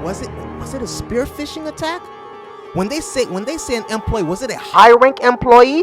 was it a spear phishing attack? When they say an employee, was it a high rank employee?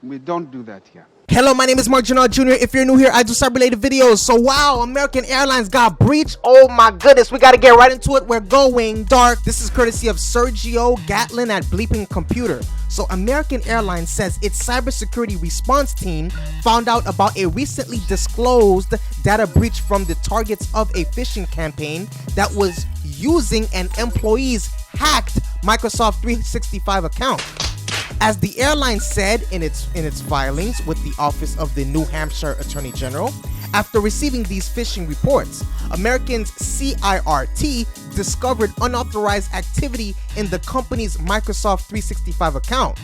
We don't do that here. Hello, my name is Marc Drouinaud Jr. If you're new here, I do cyber-related videos. So, wow, American Airlines got breached. Oh my goodness, we got to get right into it. We're going dark. This is courtesy of Sergio Gatlin at Bleeping Computer. So, American Airlines says its cybersecurity response team found out about a recently disclosed data breach from the targets of a phishing campaign that was using an employee's hacked Microsoft 365 account. As the airline said in its filings with the Office of the New Hampshire Attorney General, after receiving these phishing reports, Americans CIRT discovered unauthorized activity in the company's Microsoft 365 account.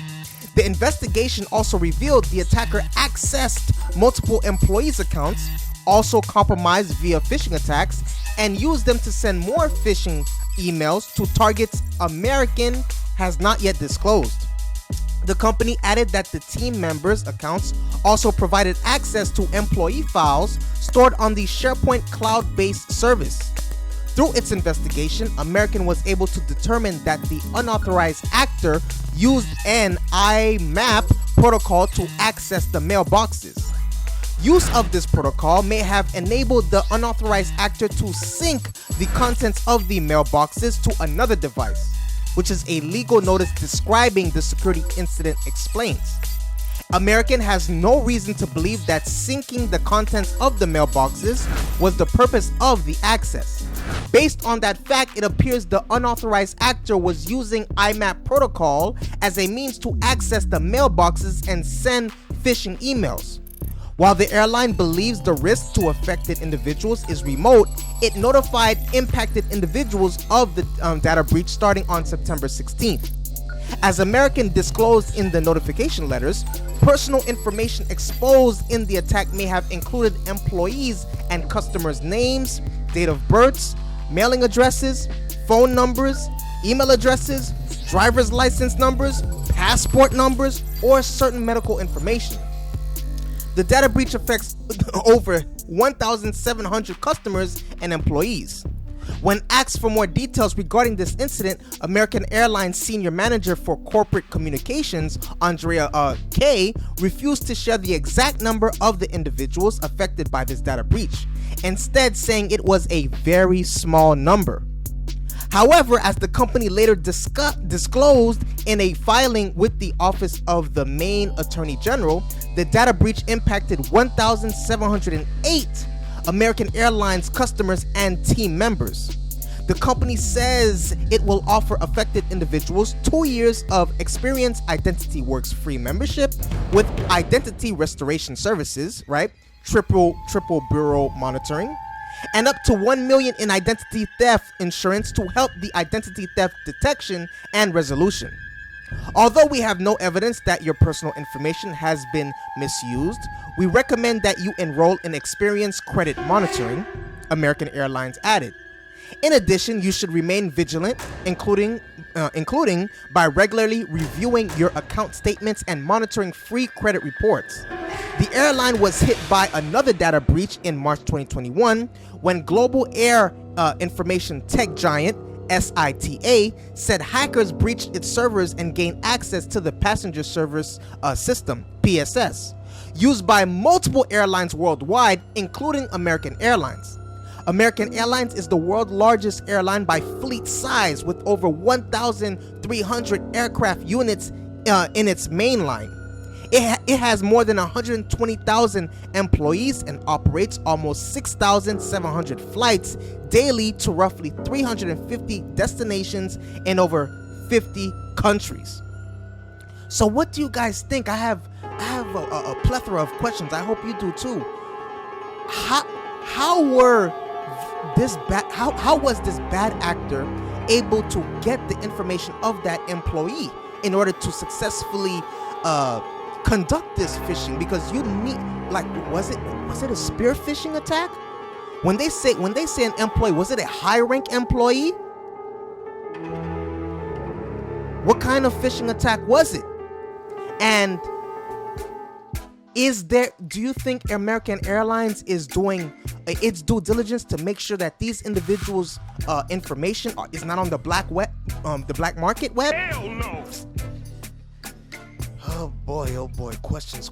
The investigation also revealed the attacker accessed multiple employees' accounts, also compromised via phishing attacks, and used them to send more phishing emails to targets American has not yet disclosed. The company added that the team members' accounts also provided access to employee files stored on the SharePoint cloud-based service. Through its investigation, American was able to determine that the unauthorized actor used an IMAP protocol to access the mailboxes. Use of this protocol may have enabled the unauthorized actor to sync the contents of the mailboxes to another device, which is a legal notice describing the security incident explains. American has no reason to believe that syncing the contents of the mailboxes was the purpose of the access. Based on that fact, it appears the unauthorized actor was using IMAP protocol as a means to access the mailboxes and send phishing emails. While the airline believes the risk to affected individuals is remote, it notified impacted individuals of the data breach starting on September 16th. As American disclosed in the notification letters, personal information exposed in the attack may have included employees and customers' names, date of births, mailing addresses, phone numbers, email addresses, driver's license numbers, passport numbers, or certain medical information. The data breach affects over 1,700 customers and employees. When asked for more details regarding this incident, American Airlines Senior Manager for Corporate Communications, Andrea Kay, refused to share the exact number of the individuals affected by this data breach, instead saying it was a very small number. However, as the company later disclosed in a filing with the Office of the Maine Attorney General, the data breach impacted 1,708 American Airlines customers and team members. The company says it will offer affected individuals 2 years of Experience Identity Works free membership with identity restoration services, right? Triple bureau monitoring, and up to $1 million in identity theft insurance to help the identity theft detection and resolution. Although we have no evidence that your personal information has been misused, we recommend that you enroll in Experience Credit Monitoring, American Airlines added. In addition, you should remain vigilant, including by regularly reviewing your account statements and monitoring free credit reports. The airline was hit by another data breach in March 2021 when global air information tech giant SITA said hackers breached its servers and gained access to the passenger service system, PSS, used by multiple airlines worldwide, including American Airlines. American Airlines is the world's largest airline by fleet size, with over 1,300 aircraft units in its main line. It has more than 120,000 employees and operates almost 6,700 flights daily to roughly 350 destinations in over 50 countries. So what do you guys think? I have a plethora of questions. I hope you do too. How was this bad actor able to get the information of that employee in order to successfully conduct this phishing? Because you need, like, was it a spear phishing attack? When they say an employee, was it a high rank employee? What kind of phishing attack was it? And Do you think American Airlines is doing its due diligence to make sure that these individuals' information is not on the black market web? Hell no. Oh boy, questions.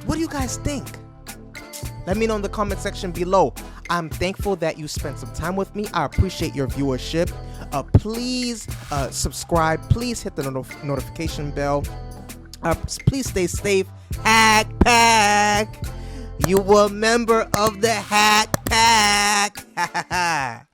What do you guys think? Let me know in the comment section below. I'm thankful that you spent some time with me. I appreciate your viewership. Please subscribe. Please hit the notification bell. Please stay safe. Hack Pack. You were a member of the Hack Pack.